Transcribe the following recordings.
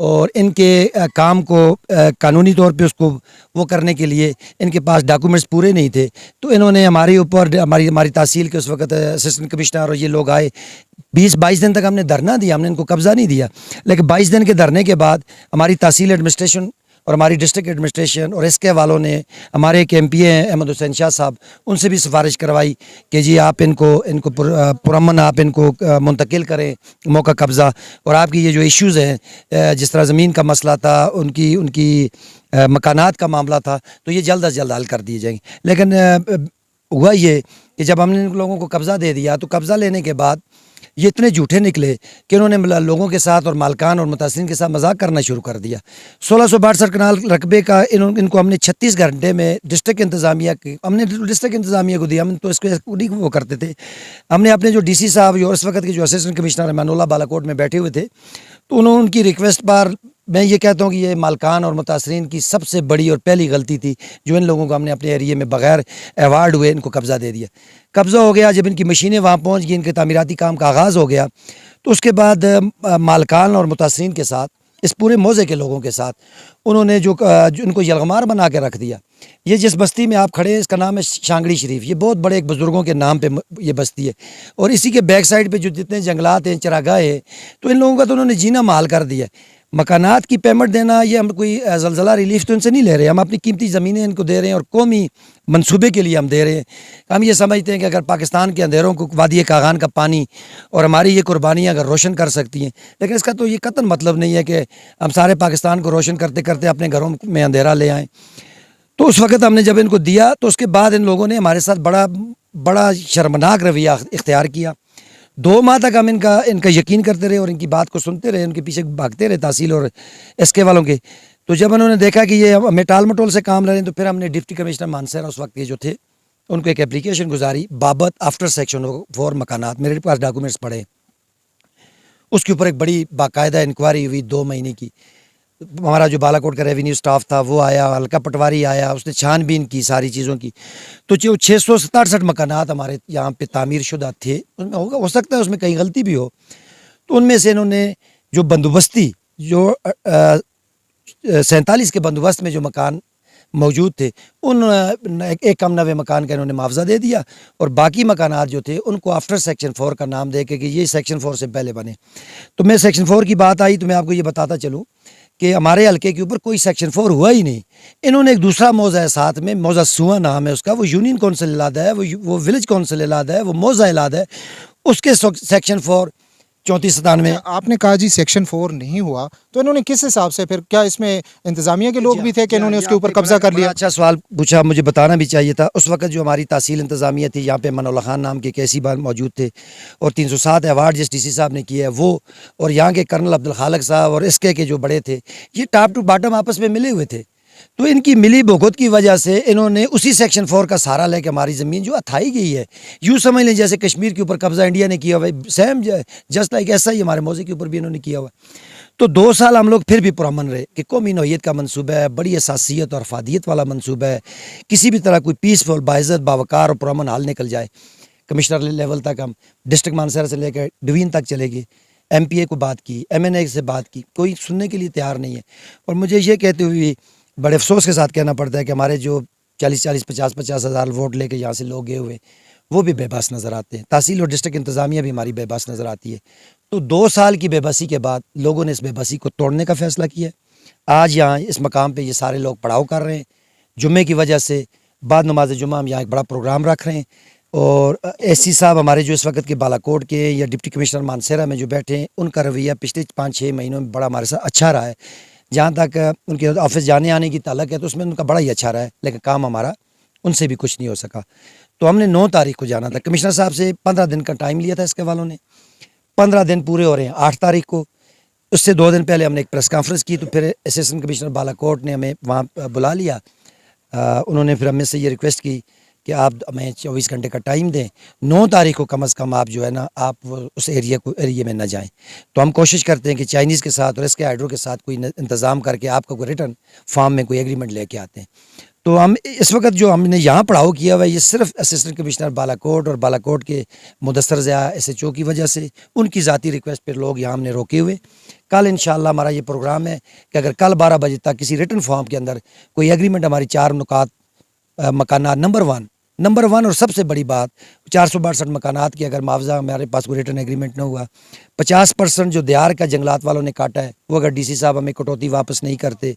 اور ان کے کام کو قانونی طور پہ اس کو وہ کرنے کے لیے ان کے پاس ڈاکومنٹس پورے نہیں تھے، تو انہوں نے ہمارے اوپر ہماری تحصیل کے اس وقت اسسٹنٹ کمشنر اور یہ لوگ آئے، 20-22 دن تک ہم نے دھرنا دیا، ہم نے ان کو قبضہ نہیں دیا، لیکن 22 دن کے دھرنے کے بعد ہماری تحصیل ایڈمنسٹریشن اور ہماری ڈسٹرکٹ ایڈمنسٹریشن اور اس کے والوں نے ہمارے ایک ایم پی ہیں احمد حسین شاہ صاحب، ان سے بھی سفارش کروائی کہ جی آپ ان کو پرامن آپ ان کو منتقل کریں موقع قبضہ، اور آپ کی یہ جو ایشوز ہیں جس طرح زمین کا مسئلہ تھا، ان کی مکانات کا معاملہ تھا، تو یہ جلد از جلد حل کر دیے جائیں گے۔ لیکن ہوا یہ کہ جب ہم نے ان لوگوں کو قبضہ دے دیا تو قبضہ لینے کے بعد یہ اتنے جھوٹے نکلے کہ انہوں نے لوگوں کے ساتھ اور مالکان اور متاثرین کے ساتھ مذاق کرنا شروع کر دیا۔ 1662 کنال رقبے کا ان کو ہم نے 36 گھنٹے میں ڈسٹرکٹ انتظامیہ کو دیا، ہم تو اس کو نہیں وہ کرتے تھے، ہم نے اپنے جو ڈی سی صاحب اور اس وقت کے جو اسسٹنٹ کمشنر امان اللہ بالاکوٹ میں بیٹھے ہوئے تھے، تو انہوں ان کی ریکویسٹ پر میں یہ کہتا ہوں کہ یہ مالکان اور متاثرین کی سب سے بڑی اور پہلی غلطی تھی، جو ان لوگوں کو ہم نے اپنے ایریے میں بغیر ایوارڈ ہوئے ان کو قبضہ دے دیا۔ قبضہ ہو گیا، جب ان کی مشینیں وہاں پہنچ گئی، ان کے تعمیراتی کام کا آغاز ہو گیا، تو اس کے بعد مالکان اور متاثرین کے ساتھ، اس پورے موضع کے لوگوں کے ساتھ انہوں نے جو ان کو یلغمار بنا کے رکھ دیا۔ یہ جس بستی میں آپ کھڑے ہیں اس کا نام ہے شانگڑی شریف، یہ بہت بڑے ایک بزرگوں کے نام پہ یہ بستی ہے، اور اسی کے بیک سائڈ پہ جو جتنے جنگلات ہیں، چراگاہ ہیں، تو ان لوگوں کا تو انہوں نے جینا محال کر دیا۔ مکانات کی پیمنٹ دینا، یہ ہم کوئی زلزلہ ریلیف تو ان سے نہیں لے رہے، ہم اپنی قیمتی زمینیں ان کو دے رہے ہیں اور قومی منصوبے کے لیے ہم دے رہے ہیں۔ ہم یہ سمجھتے ہیں کہ اگر پاکستان کے اندھیروں کو وادی کاغان کا پانی اور ہماری یہ قربانیاں اگر روشن کر سکتی ہیں، لیکن اس کا تو یہ قطعاً مطلب نہیں ہے کہ ہم سارے پاکستان کو روشن کرتے کرتے اپنے گھروں میں اندھیرا لے آئیں۔ تو اس وقت ہم نے جب ان کو دیا تو اس کے بعد ان لوگوں نے ہمارے ساتھ بڑا شرمناک رویہ اختیار کیا۔ 2 ماہ تک ہم ان کا یقین کرتے رہے اور ان کی بات کو سنتے رہے، ان کے پیچھے بھاگتے رہے تحصیل اور ایس کے والوں کے۔ تو جب انہوں نے دیکھا کہ یہ ہمیں ٹال مٹول سے کام لے رہے ہیں، تو پھر ہم نے ڈپٹی کمشنر مانسہرہ اس وقت کے جو تھے ان کو ایک اپلیکیشن گزاری بابت آفٹر سیکشن 4 مکانات، میرے پاس ڈاکومنٹس پڑے، اس کے اوپر ایک بڑی باقاعدہ انکوائری ہوئی 2 مہینے کی۔ ہمارا جو بالاکوٹ کا ریونیو سٹاف تھا وہ آیا، حلقہ پٹواری آیا، اس نے چھان بین کی ساری چیزوں کی، تو جو 667 مکانات ہمارے یہاں پہ تعمیر شدہ تھے، ان میں ہو سکتا ہے اس میں کہیں غلطی بھی ہو، تو ان میں سے انہوں نے جو بندوبستی جو 47 کے بندوبست میں جو مکان موجود تھے، ان 91 مکان کا انہوں نے معاوضہ دے دیا، اور باقی مکانات جو تھے ان کو آفٹر سیکشن 4 کا نام دے کے کہ یہ سیکشن 4 سے پہلے بنے۔ تو میں سیکشن 4 کی بات آئی تو میں آپ کو یہ بتاتا چلوں کہ ہمارے حلقے کے اوپر کوئی سیکشن 4 ہوا ہی نہیں۔ انہوں نے ایک دوسرا موضع ہے ساتھ میں، موضع سوا نام ہے اس کا، وہ یونین کونسل علادہ ہے، وہ ولیج کونسل علادہ ہے، وہ موضع علادہ ہے، اس کے سیکشن 4 3497۔ آپ نے کہا جی سیکشن 4 نہیں ہوا، تو انہوں نے کس حساب سے پھر، کیا اس میں انتظامیہ کے لوگ بھی تھے کہ انہوں نے اس کے اوپر قبضہ کر لیا؟ اچھا سوال پوچھا، مجھے بتانا بھی چاہیے تھا۔ اس وقت جو ہماری تحصیل انتظامیہ تھی، یہاں پہ من اللہ خان نام کے کیسی بار موجود تھے، اور 307 ایوارڈ جس ڈی سی صاحب نے کیا ہے وہ، اور یہاں کے کرنل عبدالخالق صاحب اور اس کے جو بڑے تھے، یہ ٹاپ ٹو باٹم آپس میں ملے ہوئے تھے، تو ان کی ملی بھگت کی وجہ سے انہوں نے اسی سیکشن 4 کا سہارا لے کے ہماری زمین جو اتھائی گئی ہے، یوں سمجھ لیں جیسے کشمیر کے اوپر قبضہ انڈیا نے کیا ہوا ہے، سیم جسٹ لائک ایسا ہی ہمارے موضوع کے اوپر بھی انہوں نے کیا ہوا ہے۔ تو 2 سال ہم لوگ پھر بھی پرامن رہے کہ قومی نوعیت کا منصوبہ ہے، بڑی اساسیت اور افادیت والا منصوبہ ہے، کسی بھی طرح کوئی پیسفل باعزت باوقار اور پرامن حال نکل جائے۔ کمشنر لیول تک ہم ڈسٹرکٹ مانسہرہ سے لے کے ڈوین تک چلے گئے، ایم پی اے کو بات کی، ایم این اے سے بات کی، کوئی سننے کے لیے تیار نہیں ہے۔ اور مجھے یہ کہتے ہوئے بڑے افسوس کے ساتھ کہنا پڑتا ہے کہ ہمارے جو 40 50 ہزار ووٹ لے کے یہاں سے لوگ گئے ہوئے وہ بھی بے بس نظر آتے ہیں، تحصیل اور ڈسٹرکٹ انتظامیہ بھی ہماری بے بس نظر آتی ہے۔ تو 2 سال کی بے بسی کے بعد لوگوں نے اس بے بسی کو توڑنے کا فیصلہ کیا ہے۔ آج یہاں اس مقام پہ یہ سارے لوگ پڑاؤ کر رہے ہیں، جمعے کی وجہ سے بعد نماز جمعہ ہم یہاں ایک بڑا پروگرام رکھ رہے ہیں، اور ایس سی صاحب ہمارے جو اس وقت کے بالاکوٹ کے یا ڈپٹی کمشنر مانسہرہ میں جو بیٹھے ہیں، ان کا رویہ پچھلے 5-6 مہینوں میں بڑا ہمارے ساتھ اچھا رہا ہے۔ جہاں تک ان کے آفس جانے آنے کی تعلق ہے تو اس میں ان کا بڑا ہی اچھا رہا ہے، لیکن کام ہمارا ان سے بھی کچھ نہیں ہو سکا۔ تو ہم نے 9 تاریخ کو جانا تھا، کمشنر صاحب سے 15 دن کا ٹائم لیا تھا اس کے والوں نے، 15 دن پورے ہو رہے ہیں 8 تاریخ کو۔ اس سے 2 دن پہلے ہم نے ایک پریس کانفرنس کی، تو پھر اسسٹنٹ کمشنر بالاکوٹ نے ہمیں وہاں بلا لیا، انہوں نے پھر ہمیں سے یہ ریکویسٹ کی کہ آپ ہمیں 24 گھنٹے کا ٹائم دیں، 9 تاریخ کو کم از کم آپ جو ہے نا آپ اس ایریے میں نہ جائیں۔ تو ہم کوشش کرتے ہیں کہ چائنیز کے ساتھ اور اس کے ہائیڈرو کے ساتھ کوئی انتظام کر کے آپ کا کوئی ریٹرن فارم میں کوئی ایگریمنٹ لے کے آتے ہیں۔ تو ہم اس وقت جو ہم نے یہاں پڑھاؤ کیا ہوا ہے یہ صرف اسسٹنٹ کمشنر بالاکوٹ اور بالاکوٹ کے مدثر ضیاء SHO کی وجہ سے، ان کی ذاتی ریکویسٹ پر لوگ یہاں ہم نے روکے ہوئے. کل انشاءاللہ ہمارا یہ پروگرام ہے کہ اگر کل 12 بجے تک کسی ریٹن فارم کے اندر کوئی ایگریمنٹ ہماری 4 مکانات نمبر ون اور سب سے بڑی بات 462 مکانات کی اگر معاوضہ ہمارے پاس کوئی ریٹن ایگریمنٹ نہ ہوا، 50% جو دیار کا جنگلات والوں نے کاٹا ہے وہ اگر DC صاحب ہمیں کٹوتی واپس نہیں کرتے،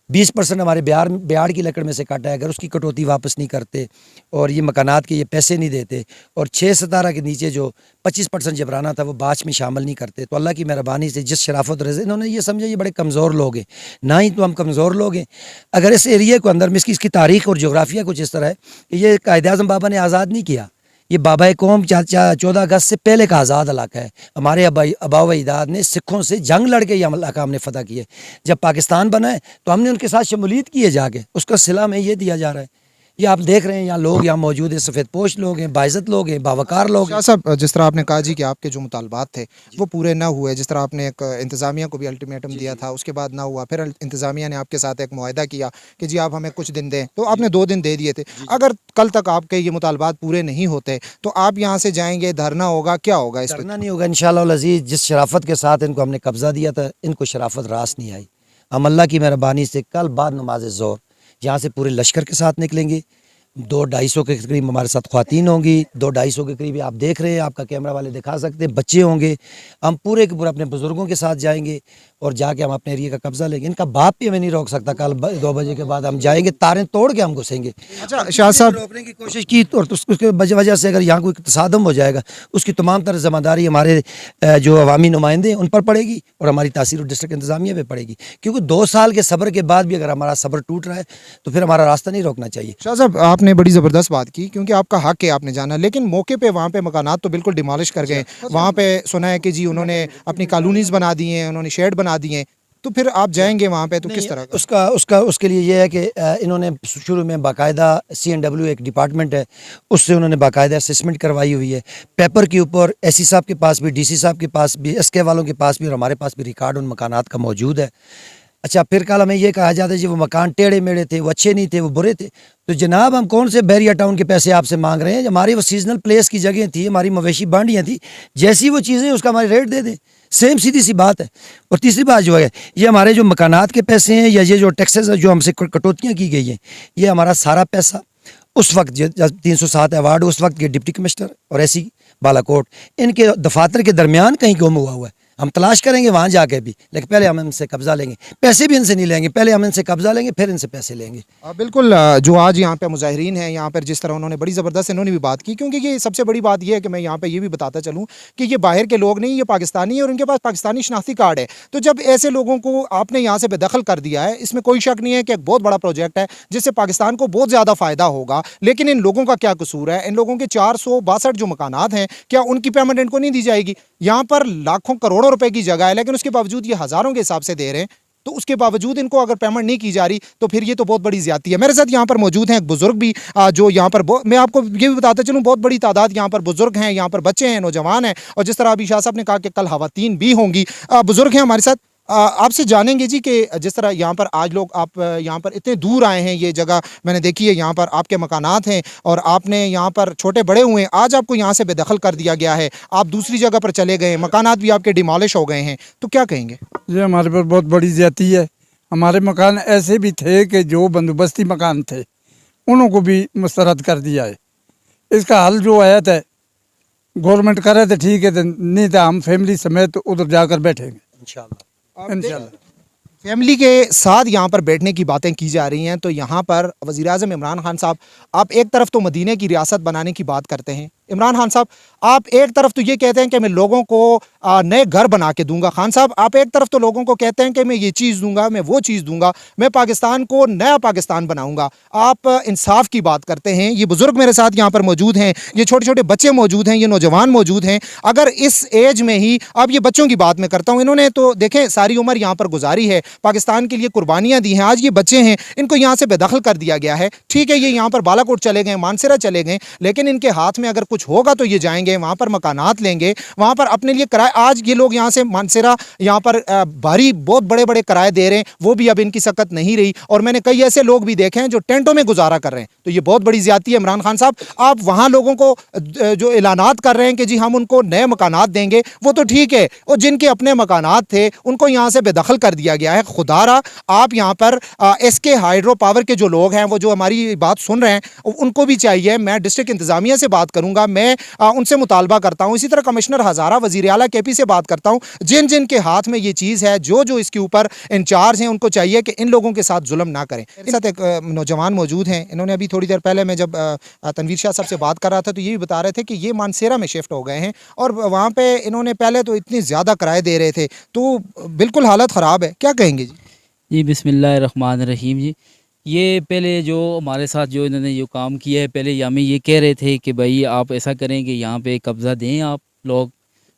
20% ہمارے بیاڑ کی لکڑ میں سے کاٹا ہے اگر اس کی کٹوتی واپس نہیں کرتے اور یہ مکانات کے یہ پیسے نہیں دیتے، اور 6 ستارہ کے نیچے جو 25% جبرانہ تھا وہ باچ میں شامل نہیں کرتے، تو اللہ کی مہربانی سے جس شرافت اور انہوں نے یہ سمجھا یہ بڑے کمزور لوگ ہیں. نہ ہی تو ہم کمزور لوگ ہیں. اگر اس ایریے کو اندر اس کی تاریخ اور جغرافیہ کچھ اس طرح ہے کہ یہ قائد اعظم بابا نے آزاد نہیں کیا، یہ بابا قوم 14 اگست سے پہلے کا آزاد علاقہ ہے. ہمارے آبا و اجداد نے سکھوں سے جنگ لڑ کے یہ علاقہ ہم نے فتح کیا ہے. جب پاکستان بنا ہے تو ہم نے ان کے ساتھ شمولیت کی ہے جا کے، اس کا صلہ میں یہ دیا جا رہا ہے. یہ آپ دیکھ رہے ہیں یہاں لوگ یہاں موجود ہیں، سفید پوش لوگ ہیں، باعزت لوگ ہیں، باوقار لوگ ہیں. شاہ صاحب جس طرح آپ نے کہا جی کہ آپ کے جو مطالبات تھے وہ پورے نہ ہوئے، جس طرح آپ نے ایک انتظامیہ کو بھی الٹیمیٹم دیا تھا، اس کے بعد نہ ہوا، پھر انتظامیہ نے آپ کے ساتھ ایک معاہدہ کیا کہ جی آپ ہمیں کچھ دن دیں، تو آپ نے 2 دن دے دیے تھے. اگر کل تک آپ کے یہ مطالبات پورے نہیں ہوتے تو آپ یہاں سے جائیں گے، دھرنا ہوگا، کیا ہوگا اس پہ؟ کرنا نہیں ہوگا انشاءاللہ العزیز. جس شرافت کے ساتھ ان کو ہم نے قبضہ دیا تھا ان کو شرافت راس نہیں آئی. ہم اللہ کی مہربانی سے کل بعد نماز ظہر یہاں سے پورے لشکر کے ساتھ نکلیں گے. 200-250 کے قریب ہمارے ساتھ خواتین ہوں گی، 200-250 کے قریب آپ دیکھ رہے ہیں، آپ کا کیمرہ والے دکھا سکتے ہیں، بچے ہوں گے. ہم پورے کے پورے اپنے بزرگوں کے ساتھ جائیں گے اور جا کے ہم اپنے ایریے کا قبضہ لیں گے. ان کا باپ بھی ہمیں نہیں روک سکتا. کل 2 بجے کے بعد ہم جائیں گے، تاریں توڑ کے ہم گھسیں گے. اچھا شاہ صاحب، روکنے کی کوشش کی اور اس کی وجہ سے اگر یہاں کوئی تصادم ہو جائے گا اس کی تمام تر ذمہ داری ہمارے جو عوامی نمائندے ہیں ان پر پڑے گی اور ہماری تحصیل اور ڈسٹرکٹ انتظامیہ پہ پڑے گی. کیونکہ 2 سال کے صبر کے بعد بھی اگر ہمارا صبر ٹوٹ رہا ہے تو پھر ہمارا راستہ نہیں روکنا چاہیے. شاہ صاحب آپ نے بڑی زبردست بات کی، کیونکہ آپ کا حق ہے، آپ نے جانا، لیکن موقع پہ وہاں پہ مکانات تو بالکل ڈیمالش کر گئے. وہاں پہ سنا ہے کہ جی انہوں نے اپنی کالونیز بنا دی ہیں، انہوں نے شیڈ بنا دیے ہیں، تو پھر آپ جائیں گے وہاں پہ تو کس طرح کا؟ اس کے لیے یہ ہے کہ انہوں نے شروع میں باقاعدہ CNW ایک ڈپارٹمنٹ ہے اس سے انہوں نے باقاعدہ اسسمنٹ کروائی ہوئی ہے. پیپر کے اوپر SC صاحب کے پاس بھی، DC صاحب کے پاس بھی، SK والوں کے پاس بھی اور ہمارے پاس بھی ریکارڈ ان مکانات کا موجود ہے. اچھا پھر کل ہمیں یہ کہا جاتا ہے جی وہ مکان ٹیڑھے میڑے تھے، وہ اچھے نہیں تھے، وہ برے تھے. تو جناب ہم کون سے بیریا ٹاؤن کے پیسے آپ سے مانگ رہے ہیں؟ ہماری وہ سیزنل پلیس کی جگہیں تھی، ہماری مویشی بانڈیاں تھیں، جیسی وہ چیزیں اس کا ہمارے ریٹ دے دیں. سیم سیدھی سی بات ہے. اور تیسری بات جو ہے یہ ہمارے جو مکانات کے پیسے ہیں یا یہ جو ٹیکسز جو ہم سے کٹوتیاں کی گئی ہیں، یہ ہمارا سارا پیسہ اس وقت جب 307 ایوارڈ اس وقت کے ڈپٹی کمشنر اور SC بالاکوٹ ان کے دفاتر کے درمیان کہیں گم ہوا ہے. ہم تلاش کریں گے وہاں جا کے بھی، لیکن پہلے ہم ان سے قبضہ لیں گے. پیسے بھی ان سے نہیں لیں گے، پہلے ہم ان سے قبضہ لیں گے پھر ان سے پیسے لیں گے. بالکل. جو آج یہاں پہ مظاہرین ہیں، یہاں پر جس طرح انہوں نے بڑی زبردست انہوں نے بھی بات کی، کیونکہ یہ سب سے بڑی بات یہ ہے کہ میں یہاں پہ یہ بھی بتاتا چلوں کہ یہ باہر کے لوگ نہیں، یہ پاکستانی ہیں اور ان کے پاس پاکستانی شناختی کارڈ ہے. تو جب ایسے لوگوں کو آپ نے یہاں سے بے دخل کر دیا ہے، اس میں کوئی شک نہیں ہے کہ ایک بہت بڑا پروجیکٹ ہے جس سے پاکستان کو بہت زیادہ فائدہ ہوگا. لیکن ان لوگوں کا کیا قصور ہے؟ ان لوگوں کے 462 جو مکانات ہیں، کیا ان کی پیمنٹ ان کو نہیں دی جائے گی؟ یہاں پر لاکھوں کروڑوں روپے کی جگہ ہے، لیکن اس کے باوجود یہ ہزاروں کے حساب سے دے رہے ہیں. تو اس کے باوجود ان کو اگر پیمنٹ نہیں کی جا رہی تو پھر یہ تو بہت بڑی زیادتی ہے. میرے ساتھ یہاں پر موجود ہیں ایک بزرگ بھی جو یہاں پر میں آپ کو یہ بھی بتاتا چلوں بہت بڑی تعداد یہاں پر بزرگ ہیں، یہاں پر بچے ہیں، نوجوان ہیں، اور جس طرح ابھی شاہ صاحب نے کہا کہ کل خواتین بھی ہوں گی. بزرگ ہیں ہمارے ساتھ. آپ سے جانیں گے جی کہ جس طرح یہاں پر آج لوگ آپ یہاں پر اتنے دور آئے ہیں، یہ جگہ میں نے دیکھی ہے، یہاں پر آپ کے مکانات ہیں اور آپ نے یہاں پر چھوٹے بڑے ہوئے ہیں، آج آپ کو یہاں سے بے دخل کر دیا گیا ہے، آپ دوسری جگہ پر چلے گئے ہیں، مکانات بھی آپ کے ڈیمالش ہو گئے ہیں، تو کیا کہیں گے؟ یہ ہمارے پر بہت بڑی زیادتی ہے. ہمارے مکان ایسے بھی تھے کہ جو بندوبستی مکان تھے انہوں کو بھی مسترد کر دیا ہے. اس کا حل جو آیا تھا گورنمنٹ کرے تو ٹھیک ہے، نہیں تو ہم فیملی سمیت ادھر جا کر بیٹھیں گے انشاءاللہ. فیملی کے ساتھ یہاں پر بیٹھنے کی باتیں کی جا رہی ہیں، تو یہاں پر وزیراعظم عمران خان صاحب آپ ایک طرف تو مدینہ کی ریاست بنانے کی بات کرتے ہیں. عمران خان صاحب آپ ایک طرف تو یہ کہتے ہیں کہ میں لوگوں کو نئے گھر بنا کے دوں گا. خان صاحب آپ ایک طرف تو لوگوں کو کہتے ہیں کہ میں یہ چیز دوں گا، میں وہ چیز دوں گا، میں پاکستان کو نیا پاکستان بناؤں گا. آپ انصاف کی بات کرتے ہیں. یہ بزرگ میرے ساتھ یہاں پر موجود ہیں، یہ چھوٹے چھوٹے بچے موجود ہیں، یہ نوجوان موجود ہیں. اگر اس ایج میں ہی اب یہ بچوں کی بات میں کرتا ہوں، انہوں نے تو دیکھیں ساری عمر یہاں پر گزاری ہے، پاکستان کے لیے قربانیاں دی ہیں. آج یہ بچے ہیں، ان کو یہاں سے بے دخل کر دیا گیا ہے. ٹھیک ہے یہ یہاں پر بالاکوٹ چلے گئے، مانسرا چلے گئے، لیکن ان کے ہاتھ میں اگر کچھ ہوگا تو یہ جائیں گے وہاں پر مکانات لیں گے, وہاں پر اپنے لیے کرائے. آج یہ لوگ یہاں سے مانسیرا یہاں پر بھاری بہت بڑے بڑے کرائے دے رہے ہیں, وہ بھی اب ان کی سکت نہیں رہی. اور میں نے کئی ایسے لوگ بھی دیکھے ہیں جو ٹینٹوں میں گزارا کر رہے ہیں. تو یہ بہت بڑی زیادتی ہے. عمران خان صاحب, آپ وہاں لوگوں کو جو اعلانات کر رہے ہیں کہ جی ہم ان کو نئے مکانات دیں گے, وہ تو ٹھیک ہے, اور جن کے اپنے مکانات تھے ان کو یہاں سے بے دخل کر دیا گیا ہے. خدا را آپ یہاں پر ایس کے ہائیڈرو پاور کے جو لوگ ہیں وہ جو ہماری بات سن رہے ہیں ان کو بھی چاہیے, میں ڈسٹرکٹ انتظامیہ سے بات کروں گا, میں ان سے مطالبہ کرتا ہوں, اسی طرح کمشنر ہزارہ, وزیر اعلیٰ کے پی سے بات کرتا ہوں, جن جن کے ہاتھ میں یہ چیز ہے, جو اس کے اوپر انچارج ہیں, ان کو چاہیے کہ ان لوگوں کے ساتھ ظلم نہ کریں. اس ساتھ ایک نوجوان موجود ہیں, انہوں نے ابھی تھوڑی دیر پہلے میں جب تنویر شاہ صاحب سے بات کر رہا تھا تو یہ بھی بتا رہے تھے کہ یہ مانسیرا میں شفٹ ہو گئے ہیں, اور وہاں پہ انہوں نے پہلے تو اتنی زیادہ کرائے دے رہے تھے, تو بالکل حالت خراب ہے. کیا کہیں گے جی؟ جی بسم اللہ الرحمن الرحیم. جی یہ پہلے جو ہمارے ساتھ جو انہوں نے جو کام کیا ہے, پہلے ہمیں یہ کہہ رہے تھے کہ بھائی آپ ایسا کریں کہ یہاں پہ قبضہ دیں آپ لوگ,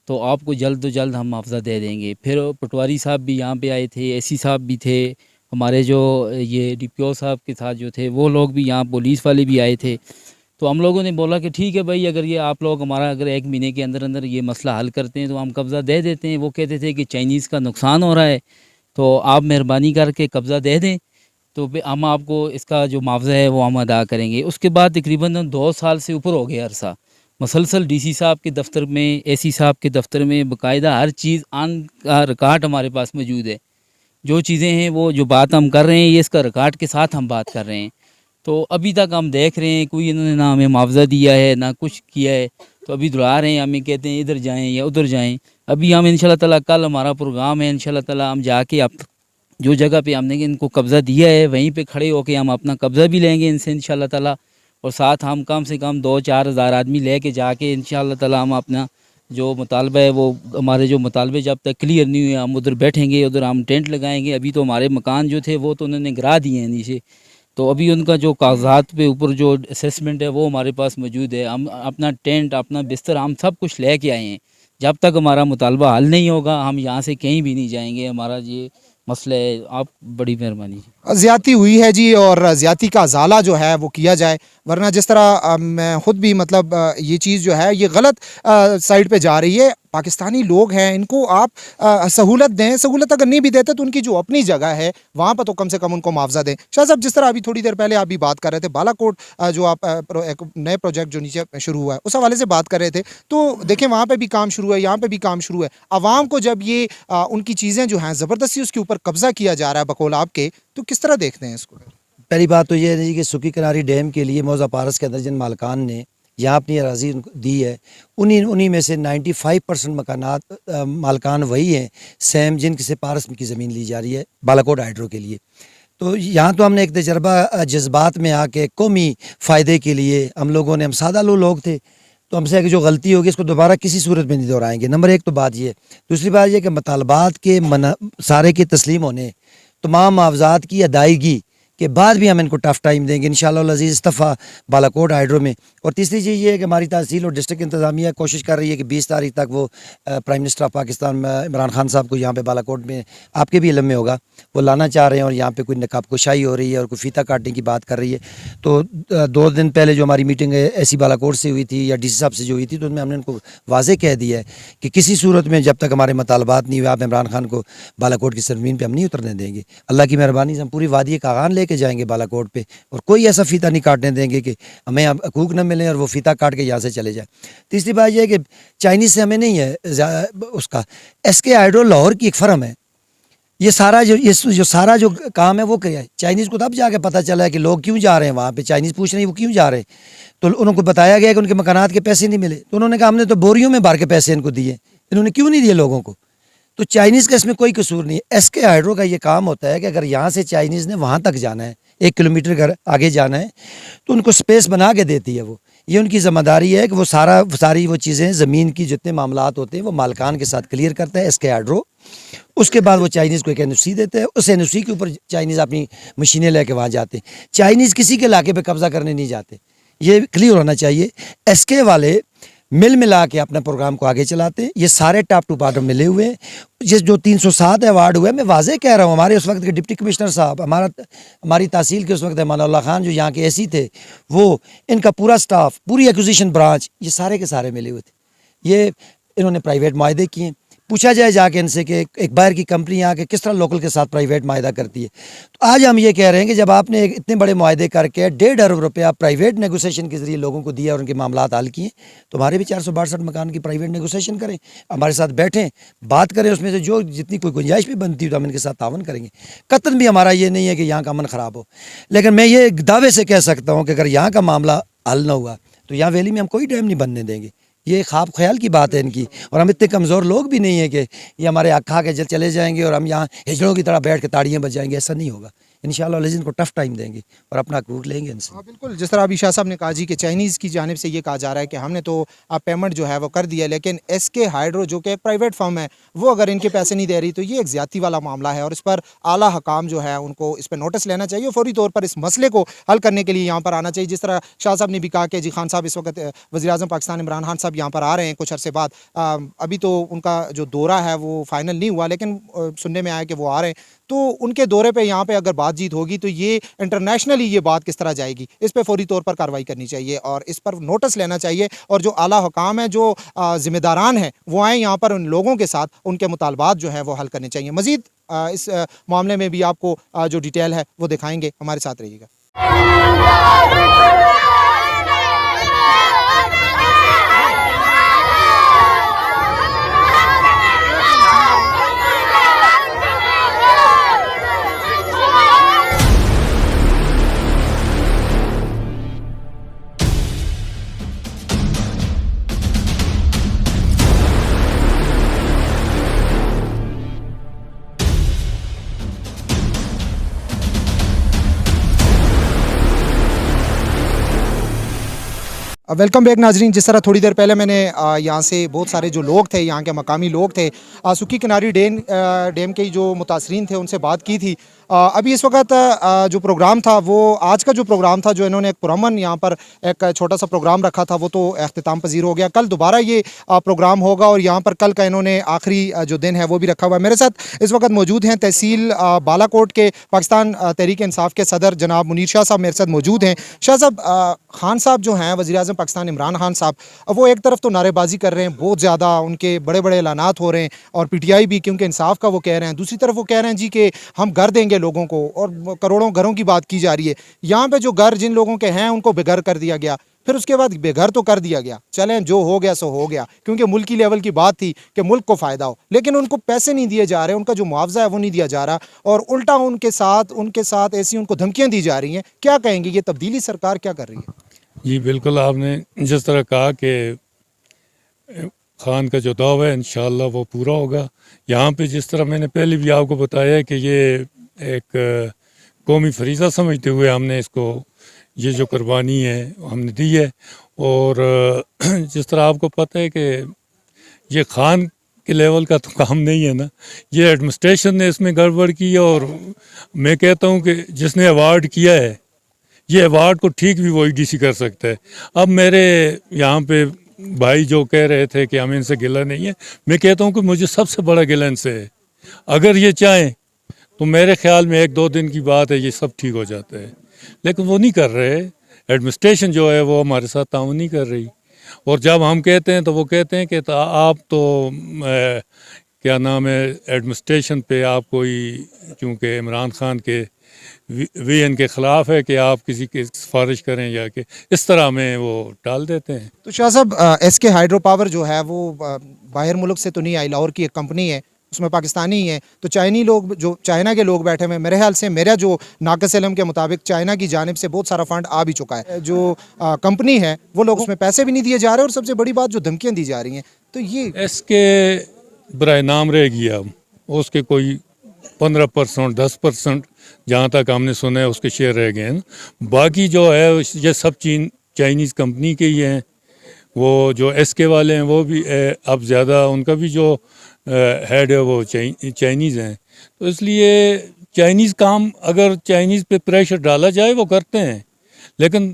تو آپ کو جلد و جلد ہم معاوضہ دے دیں گے. پھر پٹواری صاحب بھی یہاں پہ آئے تھے, اے سی صاحب بھی تھے, ہمارے جو یہ ڈی پی او صاحب کے ساتھ جو تھے وہ لوگ بھی, یہاں پولیس والے بھی آئے تھے. تو ہم لوگوں نے بولا کہ ٹھیک ہے بھائی, اگر یہ آپ لوگ ہمارا اگر 1 مہینے کے اندر اندر یہ مسئلہ حل کرتے ہیں تو ہم قبضہ دے دیتے ہیں. وہ کہتے تھے کہ چائنیز کا نقصان ہو رہا ہے تو آپ مہربانی کر کے قبضہ دے دیں, تو ہم آپ کو اس کا جو معاوضہ ہے وہ ہم ادا کریں گے. اس کے بعد تقریباً 2 سال سے اوپر ہو گیا عرصہ, مسلسل ڈی سی صاحب کے دفتر میں, اے سی صاحب کے دفتر میں باقاعدہ ہر چیز آن کا ریکارڈ ہمارے پاس موجود ہے. جو چیزیں ہیں وہ جو بات ہم کر رہے ہیں یہ اس کا ریکارڈ کے ساتھ ہم بات کر رہے ہیں. تو ابھی تک ہم دیکھ رہے ہیں کوئی انہوں نے نہ ہمیں معاوضہ دیا ہے نہ کچھ کیا ہے. تو ابھی دہرا رہے ہیں, ہمیں کہتے ہیں ادھر جائیں یا ادھر جائیں. ابھی ہم انشاءاللہ تعالیٰ کل ہمارا پروگرام ہے, انشاءاللہ تعالیٰ ہم جا کے اب جو جگہ پہ ہم نے ان کو قبضہ دیا ہے وہیں پہ کھڑے ہو کے ہم اپنا قبضہ بھی لیں گے ان سے انشاءاللہ تعالیٰ, اور ساتھ ہم کم سے کم 2-4 ہزار آدمی لے کے جا کے انشاءاللہ تعالیٰ ہم اپنا جو مطالبہ ہے وہ ہمارے جو مطالبے جب تک کلیئر نہیں ہوئے ہم ادھر بیٹھیں گے, ادھر ہم ٹینٹ لگائیں گے. ابھی تو ہمارے مکان جو تھے وہ تو انہوں نے گرا دیے ہیں نیچے, تو ابھی ان کا جو کاغذات پہ اوپر جو اسیسمنٹ ہے وہ ہمارے پاس موجود ہے. ہم اپنا ٹینٹ, اپنا بستر, ہم سب کچھ لے کے آئے ہیں. جب تک ہمارا مطالبہ حل نہیں ہوگا ہم یہاں سے کہیں بھی نہیں جائیں گے. ہمارا یہ مسئلہ ہے, آپ بڑی مہربانی. زیادتی ہوئی ہے جی, اور زیادتی کا ازالہ جو ہے وہ کیا جائے, ورنہ جس طرح میں خود بھی مطلب یہ چیز جو ہے یہ غلط سائڈ پہ جا رہی ہے. پاکستانی لوگ ہیں, ان کو آپ سہولت دیں, سہولت اگر نہیں بھی دیتے تو ان کی جو اپنی جگہ ہے وہاں پر تو کم سے کم ان کو معاوضہ دیں. شاہ صاحب, جس طرح ابھی تھوڑی دیر پہلے آپ بھی بات کر رہے تھے بالا کوٹ جو آپ ایک نئے پروجیکٹ جو نیچے شروع ہوا ہے اس حوالے سے بات کر رہے تھے, تو دیکھیں وہاں پہ بھی کام شروع ہے, یہاں پہ بھی کام شروع ہے. عوام کو جب یہ ان کی چیزیں جو ہیں زبردستی اس کے اوپر قبضہ کیا جا رہا ہے بقول آپ کے, تو کس طرح دیکھتے ہیں اس کو؟ پہلی بات تو یہ ہے کہ سکی کناری ڈیم کے لیے موضع پارس کے اندر جن مالکان نے یہاں اپنی اراضی دی ہے انہی میں سے 95% مکانات مالکان وہی ہیں سیم جن سے پارس کی زمین لی جا رہی ہے بالاکوٹ ہائیڈرو کے لیے. تو یہاں تو ہم نے ایک تجربہ جذبات میں آ کے قومی فائدے کے لیے ہم لوگوں نے, ہم سادہ لوگ تھے, تو ہم سے جو غلطی ہوگی اس کو دوبارہ کسی صورت میں نہیں دہرائیں گے. نمبر 1 تو بات یہ. دوسری بات یہ کہ مطالبات کے سارے کے تسلیم ہونے, تمام معاوضات کی ادائیگی کے بعد بھی ہم ان کو ٹف ٹائم دیں گے انشاءاللہ العزیز استفا بالاکوٹ ہائیڈرو میں. اور تیسری چیز یہ ہے کہ ہماری تحصیل اور ڈسٹرکٹ انتظامیہ کوشش کر رہی ہے کہ 20 تاریخ تک وہ prime minister of Pakistan Imran Khan صاحب کو یہاں پہ بالاکوٹ میں, آپ کے بھی علم میں ہوگا, وہ لانا چاہ رہے ہیں, اور یہاں پہ کوئی نقاب کشائی ہو رہی ہے اور کوئی فیتہ کاٹنے کی بات کر رہی ہے. تو 2 دن پہلے جو ہماری میٹنگ ایسی بالاکوٹ سے ہوئی تھی یا ڈی سی صاحب سے جو ہوئی تھی, تو ان میں ہم نے ان کو واضح کہہ دیا ہے کہ کسی صورت میں جب تک ہمارے مطالبات نہیں ہوئے آپ عمران خان کو بالاکوٹ کی سرزمین پہ ہم نہیں اترنے دیں گے. اللہ کی مہربانی سے ہم پوری وادی کاغان لے کے جائیں گے بالاکوٹ پہ, اور کوئی ایسا فیتہ نہیں کاٹنے دیں گے کہ ہمیں حقوق نہ ملیں اور وہ فیتہ کاٹ کے یہاں سے چلے جائیں. تیسری بات یہ ہے کہ چائنیز سے ہمیں نہیں ہے اس کا, ایس کے ہائیڈرو لاہور کی ایک فرم ہے. یہ سارا جو کام ہے وہ کیا ہے چائنیز کو تب جا کے پتہ چلا ہے کہ لوگ کیوں جا رہے ہیں وہاں پہ, چائنیز پوچھ رہے ہیں وہ کیوں جا رہے ہیں, تو انہوں کو بتایا گیا کہ ان کے مکانات کے پیسے نہیں ملے, تو انہوں نے کہا ہم نے تو بوریوں میں بھر کے پیسے ان کو دیے, انہوں نے کیوں نہیں دیے لوگوں کو. تو چائنیز کا اس میں کوئی قصور نہیں ہے. ایس کے ہائیڈرو کا یہ کام ہوتا ہے کہ اگر یہاں سے چائنیز نے وہاں تک جانا ہے 1 کلومیٹر آگے جانا ہے تو ان کو سپیس بنا کے دیتی ہے. وہ یہ ان کی ذمہ داری ہے کہ وہ ساری وہ چیزیں زمین کی جتنے معاملات ہوتے ہیں وہ مالکان کے ساتھ کلیئر کرتا ہے ایس کے ہائیڈرو. اس کے بعد وہ چائنیز کو ایک NOC دیتے ہیں, اس NOC کے اوپر چائنیز اپنی مشینیں لے کے وہاں جاتے ہیں. چائنیز کسی کے علاقے پہ قبضہ کرنے نہیں جاتے, یہ کلیئر ہونا چاہیے. ایس کے والے مل ملا کے اپنے پروگرام کو آگے چلاتے ہیں. یہ سارے ٹاپ ٹو باٹم ملے ہوئے ہیں. جو 307 ایوارڈ ہوئے, میں واضح کہہ رہا ہوں, ہمارے اس وقت کے ڈپٹی کمشنر صاحب, ہماری تحصیل کے اس وقت امان اللہ خان جو یہاں کے اے سی تھے, وہ ان کا پورا سٹاف, پوری ایکوزیشن برانچ, یہ سارے کے سارے ملے ہوئے تھے. یہ انہوں نے پرائیویٹ معاہدے کیے. پوچھا جائے جا کے ان سے کہ ایک باہر کی کمپنی آ کے کس طرح لوکل کے ساتھ پرائیویٹ معاہدہ کرتی ہے. تو آج ہم یہ کہہ رہے ہیں کہ جب آپ نے اتنے بڑے معاہدے کر کے 1.5 ارب روپیہ پرائیویٹ نیگوسیشن کے ذریعے لوگوں کو دیا اور ان کے معاملات حل کیے, تو ہمارے بھی 462 مکان کی پرائیویٹ نیگوسیشن کریں, ہمارے ساتھ بیٹھیں, بات کریں, اس میں سے جو جتنی کوئی گنجائش بھی بنتی ہے تو ہم ان کے ساتھ تعاون کریں گے. قطعاً بھی ہمارا یہ نہیں ہے کہ یہاں کا امن خراب ہو, لیکن میں یہ دعوے سے کہہ سکتا ہوں کہ اگر یہاں کا معاملہ حل نہ ہوا تو یہاں ویلی میں ہم کوئی ڈیم نہیں بننے دیں گے. یہ خواب خیال کی بات ہے ان کی, اور ہم اتنے کمزور لوگ بھی نہیں ہیں کہ یہ ہمارے حق کھا کے چلے جائیں گے اور ہم یہاں ہجڑوں کی طرح بیٹھ کے تاڑیاں بجائیں گے. ایسا نہیں ہوگا. انشاءاللہ عزیز ان کو ٹف ٹائم دیں گے اور اپنا حقوق لیں گے ان سے. بالکل, جس طرح ابھی شاہ صاحب نے کہا جی کہ چائنیز کی جانب سے یہ کہا جا رہا ہے کہ ہم نے تو پیمنٹ جو ہے وہ کر دیا, لیکن ایس کے ہائیڈرو جو کہ ایک پرائیویٹ فرم ہے وہ اگر ان کے پیسے نہیں دے رہی تو یہ ایک زیادتی والا معاملہ ہے, اور اس پر اعلیٰ حکام جو ہے ان کو اس پہ نوٹس لینا چاہیے, فوری طور پر اس مسئلے کو حل کرنے کے لیے یہاں پر آنا چاہیے. جس طرح شاہ صاحب نے بھی کہا کہ جی خان صاحب اس وقت وزیر اعظم پاکستان عمران خان صاحب یہاں پر آ رہے ہیں کچھ عرصے بعد, ابھی تو ان کا جو دورہ ہے وہ فائنل نہیں ہوا, لیکن سننے میں آیا کہ وہ آ رہے ہیں, تو ان کے دورے پہ یہاں پہ اگر بات چیت ہوگی تو یہ انٹرنیشنلی یہ بات کس طرح جائے گی, اس پہ فوری طور پر کارروائی کرنی چاہیے اور اس پر نوٹس لینا چاہیے, اور جو اعلیٰ حکام ہیں, جو ذمہ داران ہیں, وہ آئیں یہاں پر ان لوگوں کے ساتھ, ان کے مطالبات جو ہیں وہ حل کرنے چاہیے. مزید اس معاملے میں بھی آپ کو جو ڈیٹیل ہے وہ دکھائیں گے, ہمارے ساتھ رہیے گا. ویلکم بیک ناظرین. جس طرح تھوڑی دیر پہلے میں نے یہاں سے بہت سارے جو لوگ تھے, یہاں کے مقامی لوگ تھے, سکی کناری ڈیم کے جو متاثرین تھے ان سے بات کی تھی. ابھی اس وقت جو پروگرام تھا وہ آج کا جو پروگرام تھا, جو انہوں نے ایک پرامن یہاں پر ایک چھوٹا سا پروگرام رکھا تھا, وہ تو اختتام پذیر ہو گیا. کل دوبارہ یہ پروگرام ہوگا اور یہاں پر کل کا انہوں نے آخری جو دن ہے وہ بھی رکھا ہوا ہے. میرے ساتھ اس وقت موجود ہیں تحصیل بالا کوٹ کے پاکستان تحریک انصاف کے صدر جناب منیر شاہ صاحب میرے ساتھ موجود ہیں. شاہ صاحب, خان صاحب جو ہیں وزیر اعظم پاکستان عمران خان صاحب, وہ ایک طرف تو نعرے بازی کر رہے ہیں, بہت زیادہ ان کے بڑے بڑے اعلانات ہو رہے ہیں, اور پی ٹی آئی بھی کیونکہ انصاف کا وہ کہہ رہے ہیں, دوسری طرف وہ کہہ رہے ہیں جی کہ ہم گھر دیں گے لوگوں کو, اور کروڑوں گھروں کی بات کی جا رہی ہے. یہاں پہ جو گھر جن لوگوں کے ہیں ان کو بے گھر کر دیا گیا, پھر اس کے بعد بے گھر تو کر دیا گیا, چلیں جو ہو گیا سو ہو گیا, کیونکہ ملکی لیول کی بات تھی کہ ملک کو فائدہ ہو, لیکن ان کو پیسے نہیں دیے جا رہے, ان کا جو معاوضہ ہے وہ نہیں دیا جا رہا, اور الٹا ان کے ساتھ ایسی ان کو دھمکیاں دی جا رہی ہیں. کیا کہیں گے, یہ تبدیلی سرکار کیا کر رہی ہے؟ جی بالکل, آپ نے جس طرح کہا کہ خان کا جو دعویٰ ہے انشاءاللہ وہ پورا ہوگا. یہاں پہ جس طرح میں نے پہلے بھی آپ کو بتایا کہ یہ ایک قومی فریضہ سمجھتے ہوئے ہم نے اس کو, یہ جو قربانی ہے ہم نے دی ہے. اور جس طرح آپ کو پتہ ہے کہ یہ خان کے لیول کا تو کام نہیں ہے نا, یہ ایڈمنسٹریشن نے اس میں گڑبڑ کی, اور میں کہتا ہوں کہ جس نے ایوارڈ کیا ہے یہ ایوارڈ کو ٹھیک بھی وہی ڈی سی کر سکتا ہے. اب میرے یہاں پہ بھائی جو کہہ رہے تھے کہ ہمیں ان سے گلہ نہیں ہے, میں کہتا ہوں کہ مجھے سب سے بڑا گلہ ان سے ہے. اگر یہ چاہیں تو میرے خیال میں 1-2 دن کی بات ہے, یہ سب ٹھیک ہو جاتا ہے, لیکن وہ نہیں کر رہے. ایڈمنسٹریشن جو ہے وہ ہمارے ساتھ تعاون نہیں کر رہی, اور جب ہم کہتے ہیں تو وہ کہتے ہیں کہ آپ تو کیا نام ہے ایڈمنسٹریشن پہ آپ کوئی, چونکہ عمران خان کے وی این کے خلاف ہے کہ آپ کسی کی سفارش کریں, یا کہ اس طرح میں وہ ٹال دیتے ہیں. تو شاہ صاحب, ایس کے ہائیڈرو پاور جو ہے وہ باہر ملک سے تو نہیں آئی, لاہور کی ایک کمپنی ہے, اس میں پاکستانی ہی ہیں, تو چائنی لوگ, جو چائنا کے لوگ بیٹھے ہوئے, میرے خیال سے میرا جو ناقص علم کے مطابق چائنا کی جانب سے بہت سارا فنڈ آ بھی چکا ہے. جو کمپنی ہے وہ لوگ, اس میں پیسے بھی نہیں دیے جا رہے, اور سب سے بڑی بات جو دھمکیاں دی جا رہی ہیں, تو یہ اس کے برائے نام رہ گیا, اس کے کوئی 15% 10% جہاں تک ہم نے سنا ہے اس کے شیئر رہ گئے ہیں. باقی جو ہے یہ سب چائنیز کمپنی کے ہی ہیں. وہ جو ایس کے والے ہیں وہ بھی اب زیادہ ان کا بھی جو ہیڈ ہے وہ چائنیز ہیں. تو اس لیے چائنیز کام, اگر چائنیز پہ پریشر ڈالا جائے وہ کرتے ہیں, لیکن